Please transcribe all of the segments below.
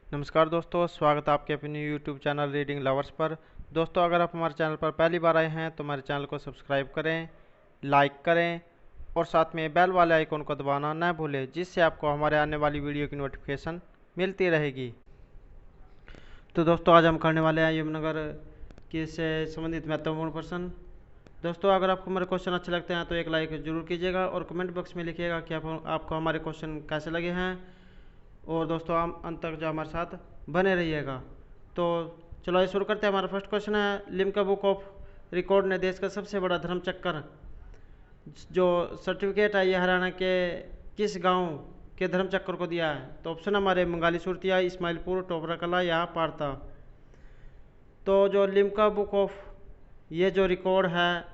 नमस्कार दोस्तों, स्वागत है आपके अपने YouTube चैनल रीडिंग लवर्स पर। दोस्तों, अगर आप हमारे चैनल पर पहली बार आए हैं तो हमारे चैनल को सब्सक्राइब करें, लाइक करें और साथ में बेल वाले आइकन को दबाना न भूलें, जिससे आपको हमारे आने वाली वीडियो की नोटिफिकेशन मिलती रहेगी। तो दोस्तों, आज हम करने वाले हैं यमुनानगर के से संबंधित महत्वपूर्ण प्रश्न। दोस्तों, अगर आपको हमारे क्वेश्चन अच्छे लगते हैं तो एक लाइक जरूर कीजिएगा और कमेंट बॉक्स में लिखिएगा कि आपको हमारे क्वेश्चन कैसे लगे हैं। और दोस्तों, आप अंत तक जो हमारे साथ बने रहिएगा। तो चलो ये शुरू करते हैं। हमारा फर्स्ट क्वेश्चन है, लिम्का बुक ऑफ रिकॉर्ड ने देश का सबसे बड़ा धर्म चक्कर जो सर्टिफिकेट है ये हरियाणा के किस गांव के धर्म चक्कर को दिया है? तो ऑप्शन हमारे मंगाली सुरतिया, इस्माइलपुर, टोबरा कला या पारता। तो जो लिम्का बुक ऑफ ये जो रिकॉर्ड है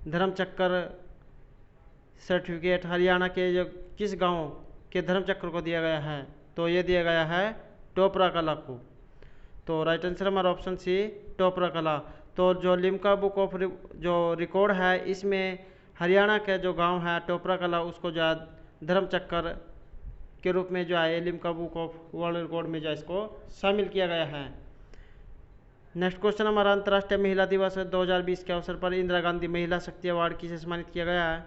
धर्म चक्कर सर्टिफिकेट हरियाणा के जो किस गांव के धर्म चक्र को दिया गया है? तो ये दिया गया है टोपरा कला को। तो राइट आंसर हमारा ऑप्शन सी टोपरा कला। तो जो लिम्का बुक ऑफ जो रिकॉर्ड है इसमें हरियाणा के जो गांव है टोपरा कला उसको जो है धर्म चक्कर के रूप में जो है Limca book of world record में जो इसको शामिल किया गया है। नेक्स्ट क्वेश्चन हमारा, अंतर्राष्ट्रीय महिला दिवस 2020 के अवसर पर इंदिरा गांधी महिला शक्ति अवार्ड किसे सम्मानित किया गया है?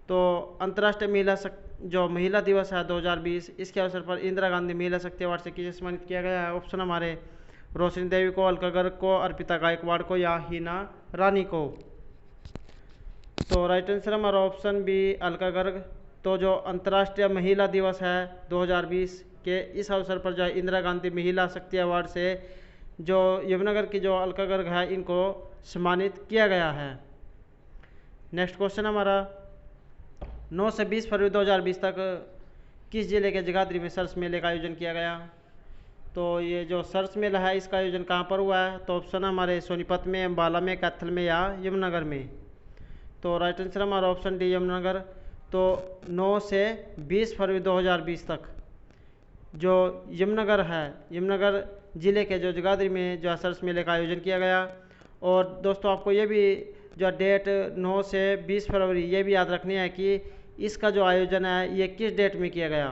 तो अंतर्राष्ट्रीय जो महिला दिवस है 2020 इसके अवसर पर इंदिरा गांधी महिला शक्ति अवार्ड से किसे सम्मानित किया गया है? ऑप्शन हमारे रोशनी देवी को, अलका गर्ग को, अर्पिता गायकवाड़ को या हिना रानी को। तो राइट आंसर हमारा ऑप्शन बी अलका गर्ग। तो जो अंतर्राष्ट्रीय महिला दिवस है 2020 के इस अवसर पर जो इंदिरा गांधी महिला शक्ति अवार्ड से जो यमुनानगर की जो अलका गर्ग है इनको सम्मानित किया गया है। नेक्स्ट क्वेश्चन हमारा, 9 से 20 फरवरी 2020 तक किस जिले के जगाधरी में सरस मेले का आयोजन किया गया? तो ये जो सरस मेला है इसका आयोजन कहाँ पर हुआ है? तो ऑप्शन हमारे सोनीपत में, अम्बाला में, कैथल में या यमुनानगर में। तो राइट आंसर हमारा ऑप्शन डी यमुनानगर। तो 9 से 20 फरवरी 2020 तक जो यमुनानगर है, यमुनानगर जिले के जो जगाधरी में जो सरस मेले का आयोजन किया गया। और दोस्तों, आपको ये भी जो डेट 9 से 20 फरवरी ये भी याद रखनी है कि इसका जो आयोजन है ये किस डेट में किया गया।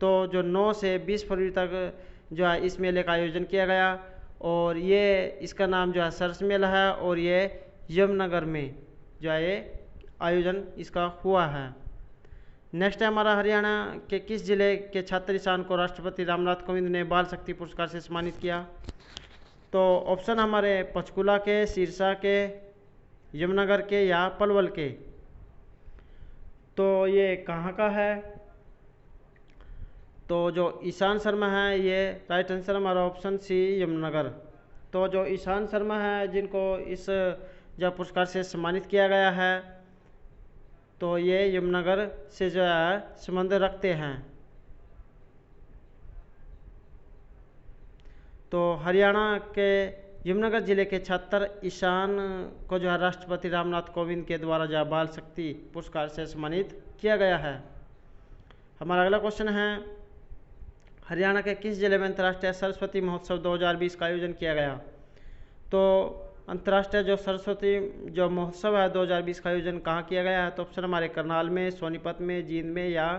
तो जो 9 से 20 फरवरी तक जो है इस मेले का आयोजन किया गया और ये इसका नाम जो है सरस मेला है और ये यमुनानगर में जो है ये आयोजन इसका हुआ है। नेक्स्ट है हमारा, हरियाणा के किस जिले के छात्र ईशान को राष्ट्रपति रामनाथ कोविंद ने बाल शक्ति पुरस्कार से सम्मानित किया? तो ऑप्शन हमारे पंचकुला के, सिरसा के, यमुनानगर के या पलवल के। तो ये कहाँ का है? तो जो ईशान शर्मा है ये राइट आंसर हमारा ऑप्शन सी यमुनानगर। तो जो ईशान शर्मा है जिनको इस जो पुरस्कार से सम्मानित किया गया है तो ये यमुनानगर से जो है संबंध रखते हैं। तो हरियाणा के यमुनानगर जिले के छात्र ईशान को जो है राष्ट्रपति रामनाथ कोविंद के द्वारा जो बाल शक्ति पुरस्कार से सम्मानित किया गया है। हमारा अगला क्वेश्चन है, हरियाणा के किस जिले में अंतर्राष्ट्रीय सरस्वती महोत्सव 2020 का आयोजन किया गया? तो अंतर्राष्ट्रीय जो सरस्वती जो महोत्सव है 2020 का आयोजन कहाँ किया गया है? तो ऑप्शन हमारे करनाल में, सोनीपत में, जींद में या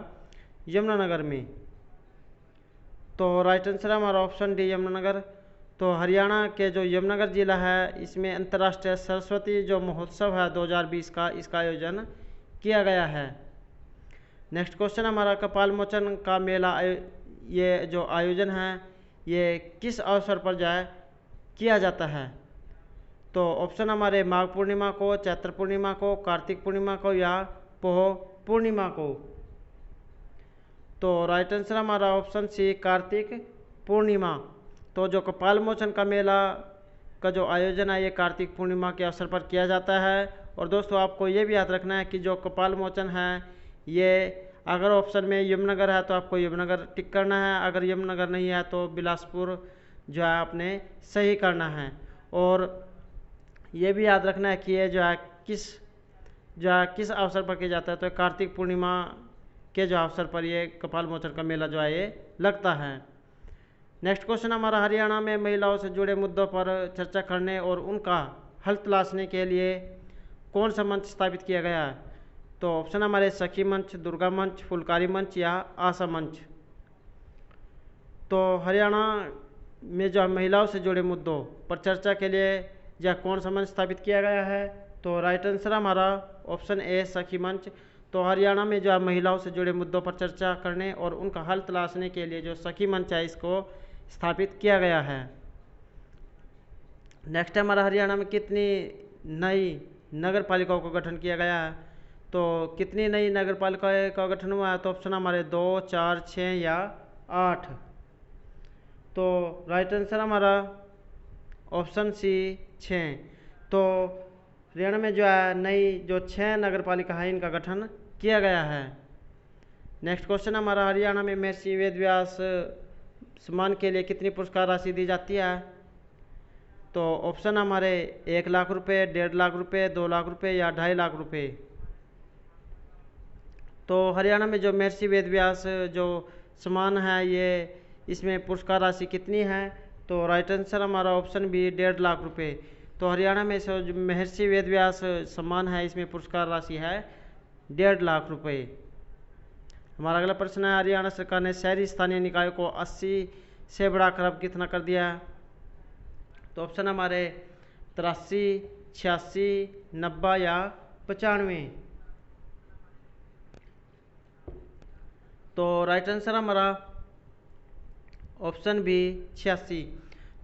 यमुनानगर में। तो राइट आंसर हमारा ऑप्शन डी यमुनानगर। तो हरियाणा के जो यमुनानगर जिला है इसमें अंतर्राष्ट्रीय सरस्वती जो महोत्सव है 2020 का इसका आयोजन किया गया है। नेक्स्ट क्वेश्चन हमारा, कपाल मोचन का मेला ये जो आयोजन है ये किस अवसर पर जो है किया जाता है? तो ऑप्शन हमारे माघ पूर्णिमा को, चैत्र पूर्णिमा को, कार्तिक पूर्णिमा को या पोह पूर्णिमा को। तो राइट आंसर हमारा ऑप्शन सी कार्तिक पूर्णिमा। तो जो कपाल मोचन का मेला का जो आयोजन है ये कार्तिक पूर्णिमा के अवसर पर किया जाता है। और दोस्तों, आपको ये भी याद रखना है कि जो कपाल मोचन है ये अगर ऑप्शन में यमुनानगर है तो आपको यमुनानगर टिक करना है, अगर यमुनानगर नहीं है तो बिलासपुर जो है आपने सही करना है। और ये भी याद रखना है कि ये जो है किस अवसर पर किया जाता है। तो कार्तिक पूर्णिमा के जो अवसर पर ये कपाल मोचन का मेला जो है ये लगता है। नेक्स्ट क्वेश्चन हमारा, हरियाणा में महिलाओं से जुड़े मुद्दों पर चर्चा करने और उनका हल तलाशने के लिए कौन सा मंच स्थापित किया गया है? तो ऑप्शन हमारे सखी मंच, दुर्गा मंच, फुलकारी मंच या आशा मंच। तो हरियाणा में जो महिलाओं से जुड़े मुद्दों पर चर्चा के लिए यह कौन सा मंच स्थापित किया गया है? तो राइट आंसर हमारा ऑप्शन ए सखी मंच। तो हरियाणा में जो महिलाओं से जुड़े मुद्दों पर चर्चा करने और उनका हल तलाशने के लिए जो सखी मंच है इसको स्थापित किया गया है। नेक्स्ट है हमारा हरियाणा में कितनी नई नगर पालिकाओं का गठन किया गया है? तो कितनी नई नगर पालिकाओं का गठन हुआ है? तो ऑप्शन हमारे 2, 4, 6 या 8। तो राइट आंसर हमारा ऑप्शन सी 6। तो हरियाणा में जो है नई जो 6 नगर पालिका है इनका गठन किया गया है। नेक्स्ट क्वेश्चन हमारा हरियाणा में महर्षि वेद व्यास सम्मान के लिए कितनी पुरस्कार राशि दी जाती है? तो ऑप्शन हमारे 1 लाख रुपए, 1.5 लाख रुपए, 2 लाख रुपए या 2.5 लाख रुपए। तो हरियाणा में जो महर्षि वेद व्यास जो सम्मान है ये इसमें पुरस्कार राशि कितनी है? तो राइट आंसर हमारा ऑप्शन बी 1.5 लाख रुपए। तो हरियाणा में जो महर्षि वेद व्यास सम्मान है इसमें पुरस्कार राशि है 1.5 लाख रुपए। हमारा अगला प्रश्न है हरियाणा सरकार ने शहरी स्थानीय निकायों को 80 से बढ़ाकर अब कितना कर दिया है? तो ऑप्शन हमारे 83, 86, 90 या 95। तो राइट आंसर हमारा ऑप्शन बी 86।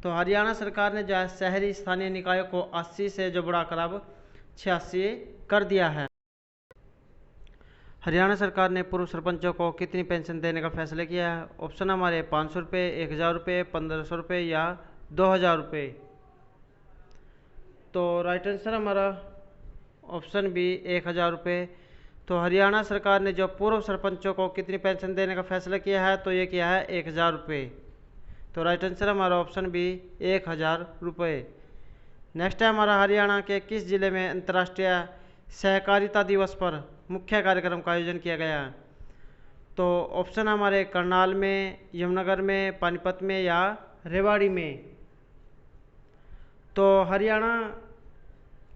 तो हरियाणा सरकार ने जो है शहरी स्थानीय निकायों को 80 से जो बढ़ाकर अब 86 कर दिया है। हरियाणा सरकार ने पूर्व सरपंचों को कितनी पेंशन देने का फैसला किया है? ऑप्शन हमारे 500 रुपये, 1000 रुपये, 1500 रुपये या 2000 रुपये। तो राइट आंसर हमारा ऑप्शन बी 1000 रुपये। तो हरियाणा सरकार ने जो पूर्व सरपंचों को कितनी पेंशन देने का फैसला किया है? तो ये किया है 1000 रुपये। तो राइट आंसर हमारा ऑप्शन बी 1000 रुपये। नेक्स्ट है हमारा हरियाणा के किस जिले में अंतर्राष्ट्रीय सहकारिता दिवस पर मुख्य कार्यक्रम का आयोजन किया गया है? तो ऑप्शन हमारे करनाल में, यमुनानगर में, पानीपत में या रेवाड़ी में। तो हरियाणा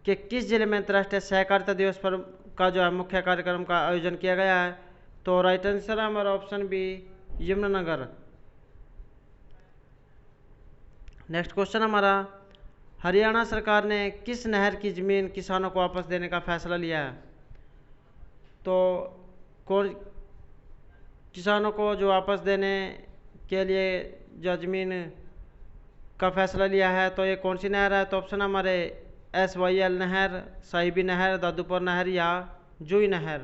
के किस जिले में अंतर्राष्ट्रीय सहकारिता दिवस पर का जो है मुख्य कार्यक्रम का आयोजन किया गया है? तो राइट आंसर है हमारा option B Yamunanagar. Next question हमारा हरियाणा सरकार ने किस नहर की जमीन किसानों को वापस देने का फैसला लिया है? तो कौन किसानों को जो वापस देने के लिए जो जमीन का फैसला लिया है तो ये कौन सी नहर है? तो ऑप्शन हमारे SYL नहर, साहिबी नहर, दादूपुर नहर या जुई नहर।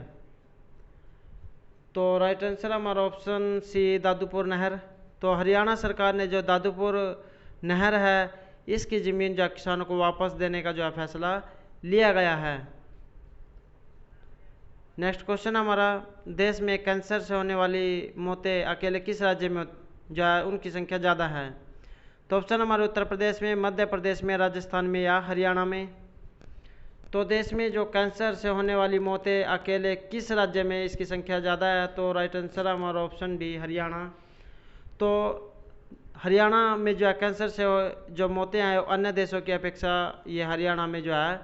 तो राइट आंसर हमारा ऑप्शन सी दादूपुर नहर। तो हरियाणा सरकार ने जो दादूपुर नहर है इसकी ज़मीन जो किसानों को वापस देने का जो है फैसला लिया गया है। नेक्स्ट क्वेश्चन हमारा देश में कैंसर से होने वाली मौतें अकेले किस राज्य में जो है उनकी संख्या ज़्यादा है? तो ऑप्शन हमारे उत्तर प्रदेश में, मध्य प्रदेश में, राजस्थान में या हरियाणा में। तो देश में जो कैंसर से होने वाली मौतें अकेले किस राज्य में इसकी संख्या ज़्यादा है? तो राइट आंसर हमारा ऑप्शन डी हरियाणा। तो हरियाणा में जो है कैंसर से जो मौतें हैं अन्य देशों की अपेक्षा ये हरियाणा में जो है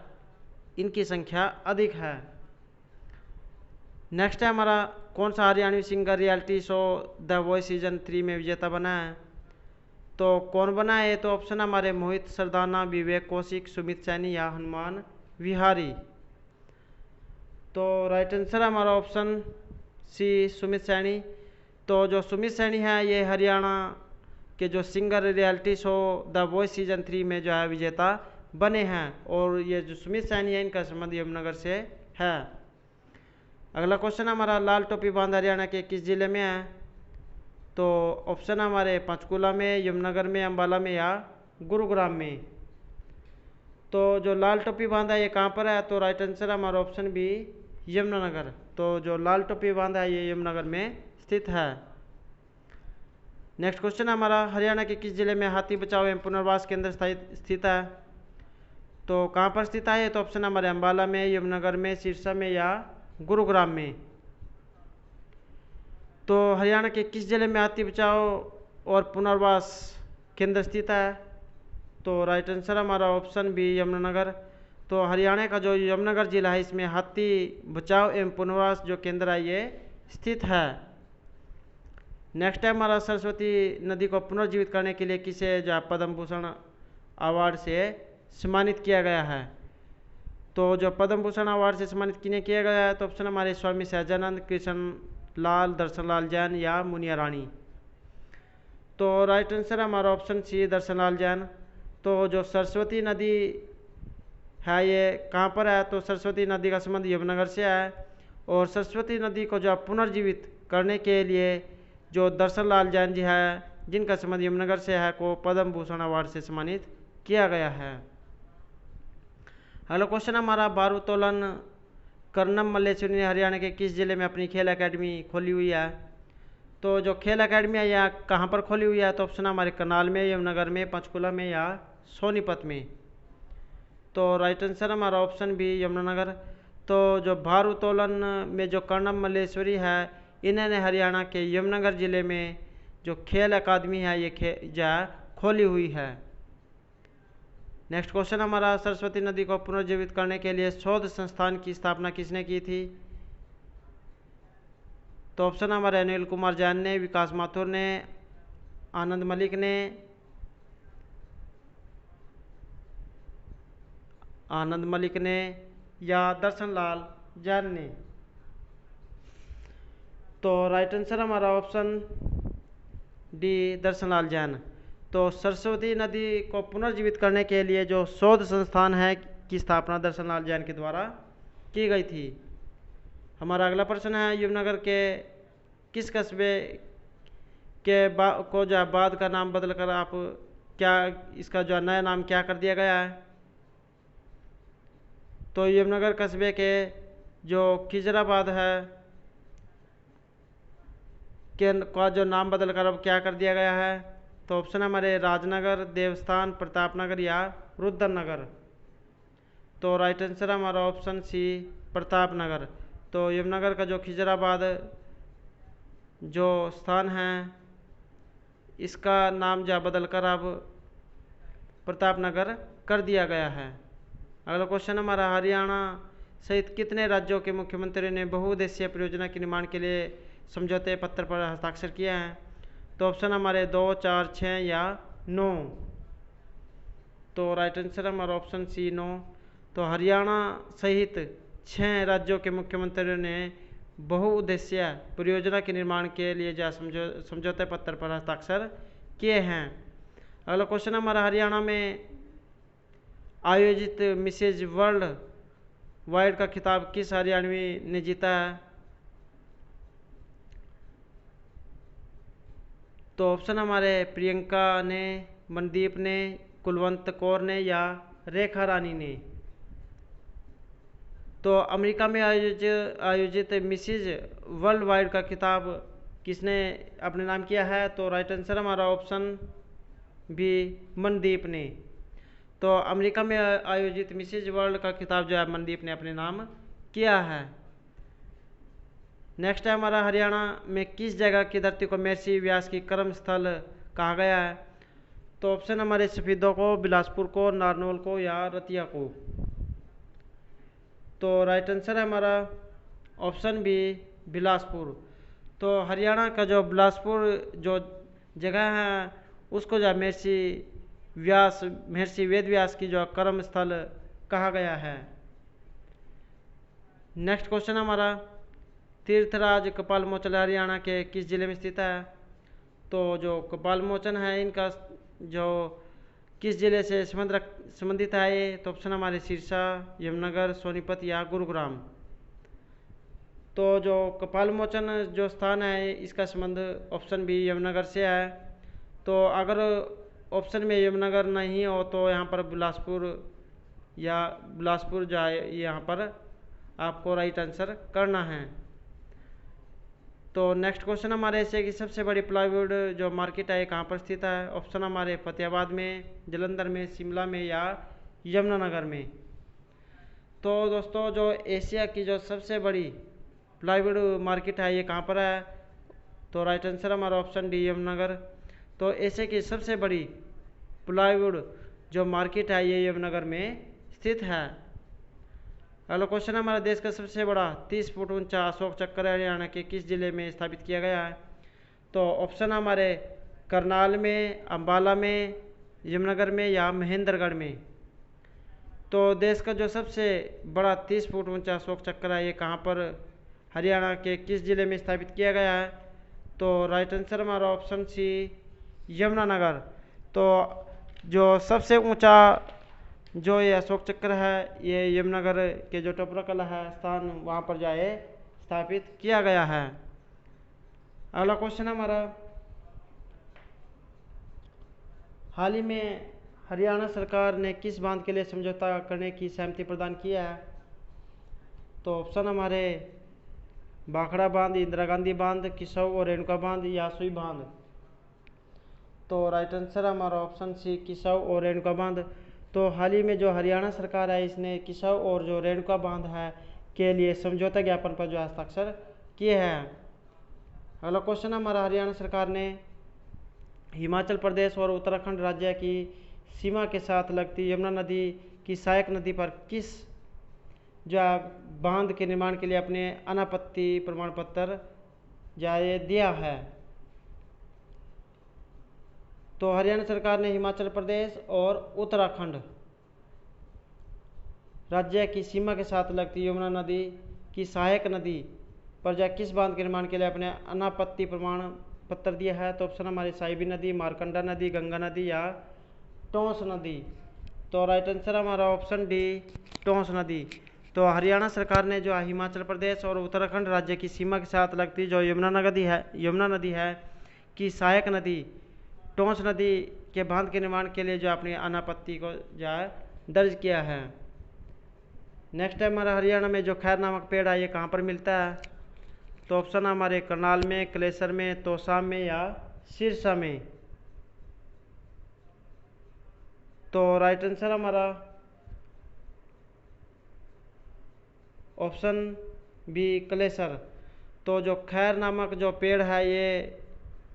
इनकी संख्या अधिक है। नेक्स्ट है हमारा कौन सा Haryanvi singer reality show the voice season 3 में विजेता बना है? तो कौन बना है? तो ऑप्शन हमारे मोहित सरदाना, विवेक कौशिक, सुमित सैनी या हनुमान विहारी। तो राइट आंसर हमारा ऑप्शन सी सुमित सैनी। तो जो सुमित सैनी है ये हरियाणा के जो singer reality show the voice season 3 में जो है विजेता बने हैं और ये जो सुमित सैनी है इनका संबंध यमुनानगर से है। अगला क्वेश्चन हमारा लाल टोपी बांध हरियाणा के किस जिले में है? तो ऑप्शन हमारे पंचकुला में, यमुनानगर में, अम्बाला में या गुरुग्राम में। तो जो लाल टोपी बांध है ये कहाँ पर है? तो राइट आंसर हमारा ऑप्शन बी यमुनानगर। तो जो लाल टोपी बांध है ये यमुनानगर में स्थित है। नेक्स्ट क्वेश्चन हमारा हरियाणा के किस जिले में हाथी बचाओ एवं पुनर्वास केंद्र स्थित है? तो कहाँ पर स्थित है? तो ऑप्शन हमारे अम्बाला में, यमुनानगर में, सिरसा में या गुरुग्राम में। तो हरियाणा के किस जिले में हाथी बचाओ और पुनर्वास केंद्र स्थित है? तो राइट आंसर हमारा ऑप्शन बी यमुनानगर। तो हरियाणा का जो यमुनानगर जिला है इसमें हाथी बचाओ एवं पुनर्वास जो केंद्र है ये स्थित है। नेक्स्ट है हमारा सरस्वती नदी को पुनर्जीवित करने के लिए किसे जो पद्म भूषण अवार्ड से सम्मानित किया गया है। तो जो पद्म भूषण अवार्ड से सम्मानित किन्हें किया गया है, तो ऑप्शन हमारे स्वामी सहजानंद, कृष्ण लाल, दर्शन लाल जैन या मुनिया रानी। तो राइट आंसर हमारा ऑप्शन सी दर्शन लाल जैन। तो जो सरस्वती नदी है ये कहाँ पर है, तो सरस्वती नदी का संबंध यमुनानगर से है, और सरस्वती नदी को जो पुनर्जीवित करने के लिए जो दर्शन लाल जैन जी है जिनका संबंध यमुनानगर से है को पद्म भूषण अवार्ड से सम्मानित किया गया है। अगला क्वेश्चन हमारा भारोत्तोलन कर्णम मल्लेश्वरी ने हरियाणा के किस जिले में अपनी खेल एकेडमी खोली हुई है। तो जो खेल एकेडमी है यह कहाँ पर खोली हुई है, तो ऑप्शन हमारे करनाल में, यमुनानगर में, पंचकुला में या सोनीपत में। तो राइट आंसर हमारा ऑप्शन बी यमुनानगर। तो जो भारोत्तोलन में जो कर्णम मल्लेश्वरी है इन्होंने हरियाणा के यमुनानगर जिले में जो खेल अकादमी है ये जो खोली हुई है। नेक्स्ट क्वेश्चन हमारा सरस्वती नदी को पुनर्जीवित करने के लिए शोध संस्थान की स्थापना किसने की थी। तो ऑप्शन हमारे अनिल कुमार जैन ने, विकास माथुर ने, आनंद मलिक ने या दर्शन लाल जैन ने। तो राइट आंसर हमारा ऑप्शन डी दर्शन लाल जैन। तो सरस्वती नदी को पुनर्जीवित करने के लिए जो शोध संस्थान है की स्थापना दर्शन लाल जैन के द्वारा की गई थी। हमारा अगला प्रश्न है यमुनानगर के किस कस्बे के को जो बाद का नाम बदलकर आप क्या इसका जो नया नाम क्या कर दिया गया है। तो यमुनानगर कस्बे के जो खिजराबाद है के का जो नाम बदलकर अब क्या कर दिया गया है। तो ऑप्शन हमारे राजनगर, देवस्थान, प्रतापनगर या रुद्रनगर। तो राइट आंसर हमारा ऑप्शन सी प्रतापनगर। तो यमुनानगर का जो खिजराबाद जो स्थान है इसका नाम जो बदलकर अब प्रतापनगर कर दिया गया है। अगला क्वेश्चन हमारा हरियाणा सहित कितने राज्यों के मुख्यमंत्री ने बहुउद्देशीय परियोजना के निर्माण के लिए समझौते पत्र पर हस्ताक्षर किए हैं। तो ऑप्शन हमारे 2, 4, 6 या 9। तो राइट आंसर हमारा ऑप्शन सी 9। तो हरियाणा सहित 6 राज्यों के मुख्यमंत्रियों ने बहुउद्देशीय परियोजना के निर्माण के लिए जो समझौते पत्र पर हस्ताक्षर किए हैं। अगला क्वेश्चन हमारा हरियाणा में आयोजित मिसेज वर्ल्ड वाइड का खिताब किस हरियाणवी ने जीता है। तो ऑप्शन हमारे प्रियंका ने, मनदीप ने, कुलवंत कौर ने या रेखा रानी ने। तो अमेरिका में आयोजित मिसेज वर्ल्ड वाइड का खिताब किसने अपने नाम किया है। तो राइट आंसर हमारा ऑप्शन बी मनदीप ने। तो अमेरिका में आयोजित मिसेज वर्ल्ड का खिताब जो है मनदीप ने अपने नाम किया है। नेक्स्ट है हमारा हरियाणा में किस जगह की धरती को महर्षि व्यास की कर्म स्थल कहा गया है। तो ऑप्शन हमारे सफीदों को, बिलासपुर को, नारनौल को या रतिया को। तो राइट आंसर है हमारा ऑप्शन बी बिलासपुर। तो हरियाणा का जो बिलासपुर जो जगह है उसको जो महर्षि वेद व्यास की जो कर्म स्थल कहा गया है। नेक्स्ट क्वेश्चन हमारा तीर्थराज कपाल मोचन हरियाणा के किस जिले में स्थित है। तो जो कपाल मोचन है इनका जो किस जिले से संबंधित है ये। तो ऑप्शन हमारे सिरसा, यमुनानगर, सोनीपत या गुरुग्राम। तो जो कपाल मोचन जो स्थान है इसका संबंध ऑप्शन बी यमुनानगर से है। तो अगर ऑप्शन में यमुनानगर नहीं हो तो यहाँ पर बिलासपुर जो है यहाँ पर आपको राइट आंसर करना है। तो नेक्स्ट क्वेश्चन हमारे ऐसे कि सबसे बड़ी प्लाईवुड जो मार्केट है कहाँ पर स्थित है। ऑप्शन हमारे फतेहाबाद में, जलंधर में, शिमला में या यमुनानगर में। तो दोस्तों जो एशिया की जो सबसे बड़ी प्लाईवुड मार्केट है ये कहाँ पर है। तो राइट आंसर हमारा ऑप्शन डी यमुनानगर। तो एशिया की सबसे बड़ी प्लाईवुड जो मार्केट है ये यमुनानगर में स्थित है। अगला क्वेश्चन हमारा देश का सबसे बड़ा 30 फुट ऊंचा अशोक चक्र हरियाणा के किस जिले में स्थापित किया गया है। तो ऑप्शन हमारे करनाल में, अम्बाला में, यमुनानगर में या महेंद्रगढ़ में। तो देश का जो सबसे बड़ा 30 फुट ऊंचा अशोक चक्र है ये कहाँ पर, हरियाणा के किस जिले में स्थापित किया गया है? तो राइट आंसर हमारा ऑप्शन सी यमुनानगर। तो जो सबसे ऊंचा जो ये अशोक चक्र है ये यमुनानगर के जो टोपराकला है स्थान वहाँ पर जो है स्थापित किया गया है। अगला क्वेश्चन हमारा, हाल ही में हरियाणा सरकार ने किस बांध के लिए समझौता करने की सहमति प्रदान किया है? तो ऑप्शन हमारे भाखड़ा बांध, इंदिरा गांधी बांध, किसौ और रेणुका बांध या सुई बांध। तो राइट आंसर हमारा ऑप्शन सी किसौ और रेणुका बांध। तो हाल ही में जो हरियाणा सरकार है इसने किसौ और जो रेणुका बांध है के लिए समझौता ज्ञापन पर जो हस्ताक्षर किए हैं। अगला क्वेश्चन हमारा, हरियाणा सरकार ने हिमाचल प्रदेश और उत्तराखंड राज्य की सीमा के साथ लगती यमुना नदी की सहायक नदी पर किस जो बांध के निर्माण के लिए अपने अनापत्ति प्रमाण पत्र जारी दिया है? तो हरियाणा सरकार ने हिमाचल प्रदेश और उत्तराखंड राज्य की सीमा के साथ लगती यमुना नदी की सहायक नदी पर जो किस बांध के निर्माण के लिए अपने अनापत्ति प्रमाण पत्र दिया है? तो ऑप्शन हमारी साहिबी नदी, मारकंडा नदी, गंगा नदी या टोंस नदी। तो राइट आंसर हमारा ऑप्शन डी टोंस नदी। तो हरियाणा सरकार ने जो हिमाचल प्रदेश और उत्तराखंड राज्य की सीमा के साथ लगती जो यमुना नदी है की सहायक नदी टोंस नदी के बांध के निर्माण के लिए जो अपनी अनापत्ति को जो है दर्ज किया है। नेक्स्ट है हमारा, हरियाणा में जो खैर नामक पेड़ है ये कहाँ पर मिलता है? तो ऑप्शन हमारे करनाल में, कलेसर में, तोसा में या सिरसा में। तो राइट आंसर हमारा ऑप्शन बी कलेसर। तो जो खैर नामक जो पेड़ है ये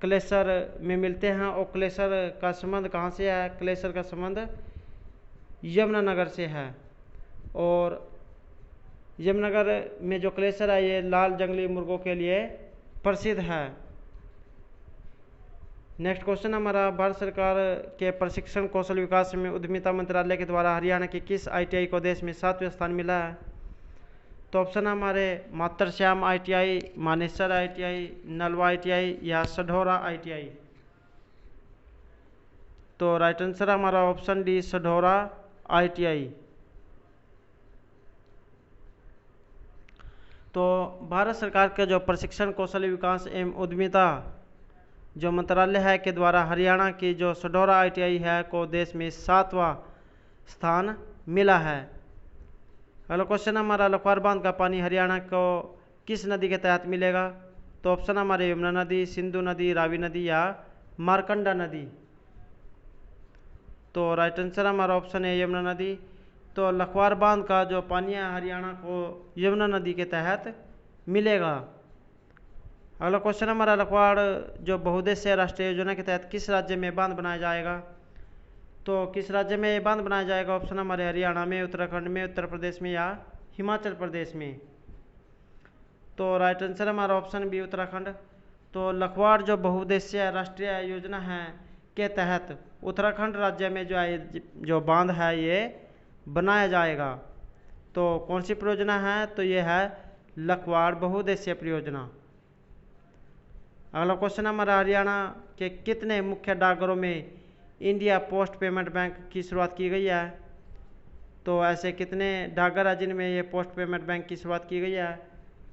कलेसर में मिलते हैं और कलेसर का संबंध कहाँ से है? कलेसर का संबंध यमुनानगर से है और यमुनानगर में जो कलेसर है ये लाल जंगली मुर्गों के लिए प्रसिद्ध है। नेक्स्ट क्वेश्चन हमारा, भारत सरकार के प्रशिक्षण कौशल विकास में उद्यमिता मंत्रालय के द्वारा हरियाणा के किस आईटीआई को देश में 7वें स्थान मिला है? तो ऑप्शन हमारे Matarshyam ITI, Manesar ITI, Nalwa ITI या सढौरा आईटीआई। तो राइट आंसर हमारा ऑप्शन डी सढौरा आईटीआई। तो भारत सरकार के जो प्रशिक्षण कौशल विकास एवं उद्यमिता जो मंत्रालय है के द्वारा हरियाणा की जो सढौरा आईटीआई है को देश में 7वां स्थान मिला है। अगला क्वेश्चन हमारा, लखवार बांध का पानी हरियाणा को किस नदी के तहत मिलेगा? तो ऑप्शन हमारे यमुना नदी, सिंधु नदी, रावी नदी या मारकंडा नदी। तो राइट आंसर हमारा ऑप्शन है यमुना नदी। तो लखवार बांध का जो पानी है हरियाणा को यमुना नदी के तहत मिलेगा। अगला क्वेश्चन हमारा, लखवाड़ जो बहुउद्देश्यीय राष्ट्रीय योजना के तहत किस राज्य में बांध बनाया जाएगा? तो किस राज्य में ये बांध बनाया जाएगा? ऑप्शन हमारे हरियाणा में, उत्तराखंड में, उत्तर प्रदेश में या हिमाचल प्रदेश में। तो राइट आंसर हमारा ऑप्शन बी उत्तराखंड। तो लखवाड़ जो बहुउद्देश्यीय राष्ट्रीय योजना है के तहत उत्तराखंड राज्य में जो बांध है ये बनाया जाएगा। तो कौन सी परियोजना है? तो ये है लखवाड़ बहुउद्देश्यीय परियोजना। अगला क्वेश्चन हमारा, हरियाणा के कितने मुख्य डाकघरों में इंडिया पोस्ट पेमेंट बैंक की शुरुआत की गई है? तो ऐसे कितने डाकघर है जिनमें ये पोस्ट पेमेंट बैंक की शुरुआत की गई है?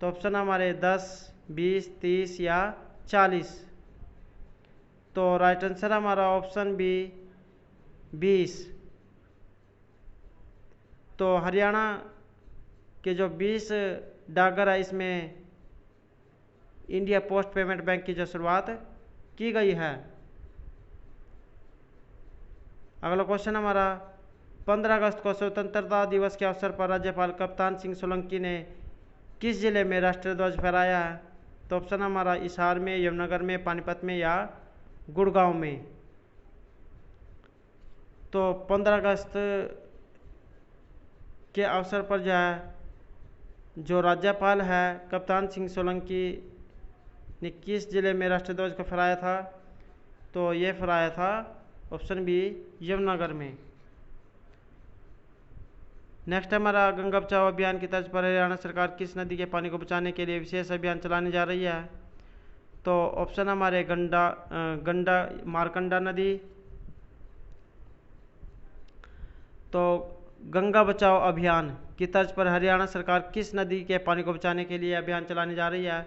तो ऑप्शन हमारे 10, 20, 30 या 40। तो राइट आंसर हमारा ऑप्शन बी 20। तो हरियाणा के जो 20 डाकघर है इसमें इंडिया पोस्ट पेमेंट बैंक की जो शुरुआत की गई है। अगला क्वेश्चन हमारा, 15 अगस्त को स्वतंत्रता दिवस के अवसर पर राज्यपाल कप्तान सिंह सोलंकी ने किस जिले में राष्ट्रीय ध्वज फहराया है? तो ऑप्शन हमारा हिसार में, यमुनानगर में, पानीपत में या गुड़गांव में। तो 15 अगस्त के अवसर पर जो है जो राज्यपाल है कप्तान सिंह सोलंकी ने किस जिले में राष्ट्रध्वज को फहराया था? तो ये फहराया था ऑप्शन बी यमुनानगर में। नेक्स्ट हमारा गंगा बचाओ अभियान की तर्ज पर हरियाणा सरकार किस नदी के पानी को बचाने के लिए विशेष अभियान चलाने जा रही है? तो ऑप्शन हमारे गंडा मारकंडा नदी। तो गंगा बचाओ अभियान की तर्ज पर हरियाणा सरकार किस नदी के पानी को बचाने के लिए अभियान चलाने जा रही है?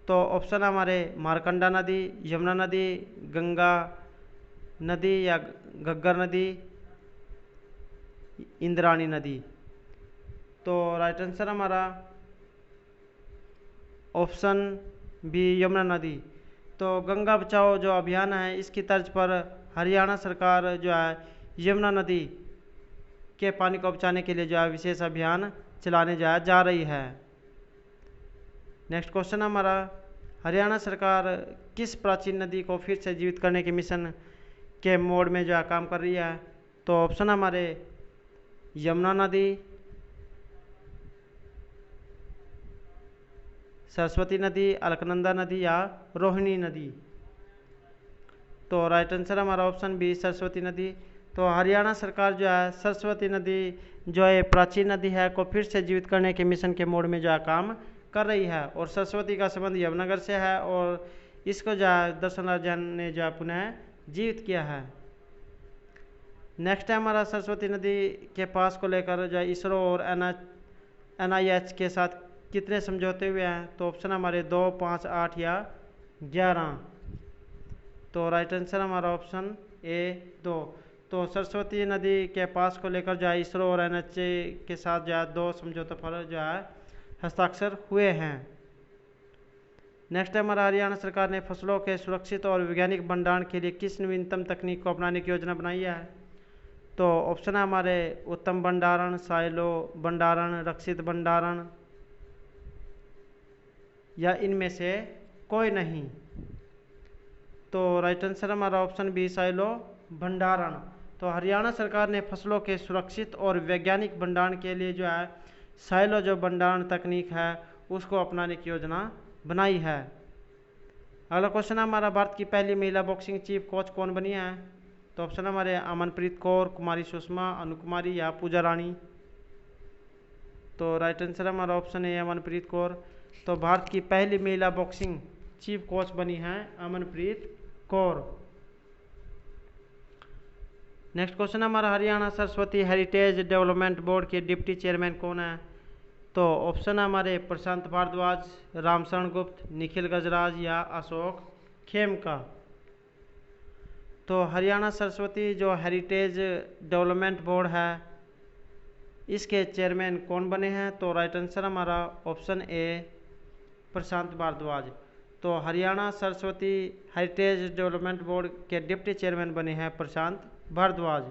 तो ऑप्शन हमारे मारकंडा नदी, यमुना नदी, गंगा नदी या घग्गर नदी, इंद्राणी नदी। तो राइट आंसर हमारा ऑप्शन बी यमुना नदी। तो गंगा बचाओ जो अभियान है इसकी तर्ज पर हरियाणा सरकार जो है यमुना नदी के पानी को बचाने के लिए जो है विशेष अभियान चलाने जा रही है। नेक्स्ट क्वेश्चन हमारा, हरियाणा सरकार किस प्राचीन नदी को फिर से जीवित करने के मिशन के मोड में जो है काम कर रही है? तो ऑप्शन हमारे यमुना नदी, सरस्वती नदी, अलकनंदा नदी या रोहिणी नदी। तो राइट आंसर हमारा ऑप्शन बी सरस्वती नदी। तो हरियाणा सरकार जो है सरस्वती नदी जो है प्राचीन नदी है को फिर से जीवित करने के मिशन के मोड में जो है काम कर रही है और सरस्वती का संबंध यमुनानगर से है और इसको जो है दर्शन राजन ने जो है पुनः जीवित किया है। नेक्स्ट है हमारा सरस्वती नदी के पास को लेकर जो है इसरो और NIH के साथ कितने समझौते हुए हैं? तो ऑप्शन हमारे 2, 5, 8 या 11। तो राइट आंसर हमारा ऑप्शन ए 2। तो सरस्वती नदी के पास को लेकर जो है इसरो और NIH के साथ जो है 2 समझौतों पर जो है हस्ताक्षर हुए हैं। नेक्स्ट है हमारा, हरियाणा सरकार ने फसलों के सुरक्षित और वैज्ञानिक भंडारण के लिए किस नवीनतम तकनीक को अपनाने की योजना बनाई है? तो ऑप्शन है हमारे उत्तम भंडारण, साइलो भंडारण, रक्षित भंडारण या इनमें से कोई नहीं। तो राइट आंसर हमारा ऑप्शन बी साइलो भंडारण। तो हरियाणा सरकार ने फसलों के सुरक्षित और वैज्ञानिक भंडारण के लिए जो है साइलो जो भंडारण तकनीक है उसको अपनाने की योजना बनाई है। अगला क्वेश्चन हमारा, भारत की पहली महिला बॉक्सिंग चीफ कोच कौन बनी है? तो ऑप्शन हमारे अमनप्रीत कौर, कुमारी सुषमा, अनु कुमारी या पूजा रानी। तो राइट आंसर हमारा ऑप्शन है अमनप्रीत कौर। तो भारत की पहली महिला बॉक्सिंग चीफ कोच बनी है अमनप्रीत कौर। नेक्स्ट क्वेश्चन हमारा, Haryana Saraswati heritage development board के डिप्टी चेयरमैन कौन है? तो ऑप्शन हमारे प्रशांत भारद्वाज, रामशरण गुप्त, निखिल गजराज या अशोक खेमका। तो हरियाणा सरस्वती जो हेरिटेज डेवलपमेंट बोर्ड है इसके चेयरमैन कौन बने हैं? तो राइट आंसर हमारा ऑप्शन ए प्रशांत भारद्वाज। तो Haryana Saraswati heritage development board के डिप्टी चेयरमैन बने हैं प्रशांत भारद्वाज।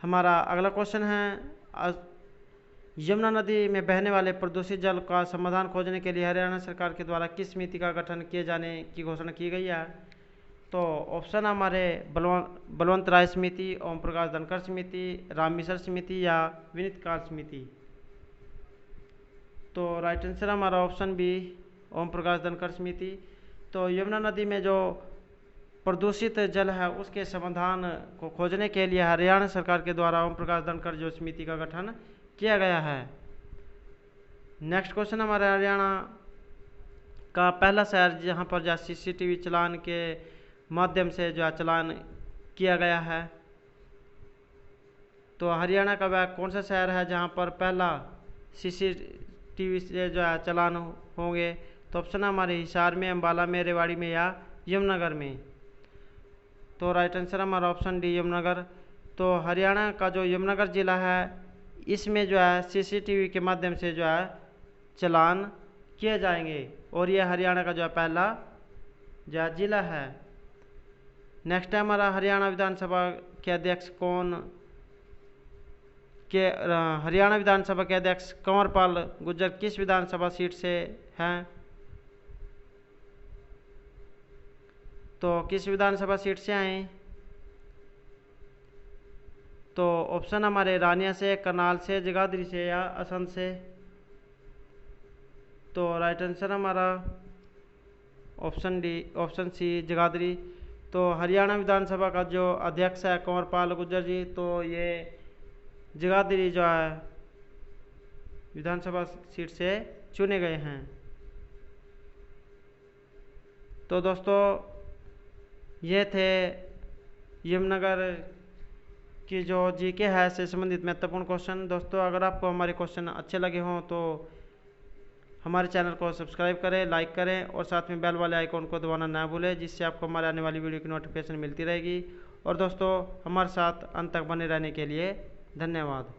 हमारा अगला क्वेश्चन है, यमुना नदी में बहने वाले प्रदूषित जल का समाधान खोजने के लिए हरियाणा सरकार के द्वारा किस समिति का गठन किए जाने की घोषणा की गई है? तो ऑप्शन हमारे बलवंत राय समिति, ओम प्रकाश धनखड़ समिति, राम मिश्र समिति या विनीत काल समिति। तो राइट आंसर हमारा ऑप्शन बी ओम प्रकाश धनखड़ समिति। तो यमुना नदी में जो प्रदूषित जल है उसके समाधान को खोजने के लिए हरियाणा सरकार के द्वारा ओम प्रकाश धनखड़ जो समिति का गठन किया गया है। नेक्स्ट क्वेश्चन हमारे, हरियाणा का पहला शहर जहां पर जो CCTV चलान के माध्यम से जो है चलान किया गया है, तो हरियाणा का वह कौन सा शहर है जहां पर पहला CCTV से जो है चलान होंगे? तो ऑप्शन हमारे हिसार में, अम्बाला में, रेवाड़ी में या यमुनानगर में। तो राइट आंसर हमारा ऑप्शन डी यमुनानगर। तो हरियाणा का जो यमुनानगर जिला है इसमें जो है CCTV के माध्यम से जो है चलान किए जाएंगे और यह हरियाणा का जो है पहला जो है जिला है। नेक्स्ट है हमारा, हरियाणा विधानसभा के अध्यक्ष हरियाणा विधानसभा के अध्यक्ष कंवरपाल गुर्जर किस विधानसभा सीट से हैं? तो किस विधानसभा सीट से आए? तो ऑप्शन हमारे रानिया से, करनाल से, जगाधरी से या असंध से। तो राइट आंसर हमारा option D, option C Jagadhri. तो हरियाणा विधानसभा का जो अध्यक्ष है कंवरपाल गुर्जर जी, तो ये जगाधरी जो है विधानसभा सीट से चुने गए हैं। तो दोस्तों ये थे यमुनानगर की जो जीके है से संबंधित महत्वपूर्ण क्वेश्चन। दोस्तों अगर आपको हमारे क्वेश्चन अच्छे लगे हों तो हमारे चैनल को सब्सक्राइब करें, लाइक करें और साथ में बेल वाले आइकॉन को दबाना ना भूलें, जिससे आपको हमारे आने वाली वीडियो की नोटिफिकेशन मिलती रहेगी। और दोस्तों हमारे साथ अंत तक बने रहने के लिए धन्यवाद।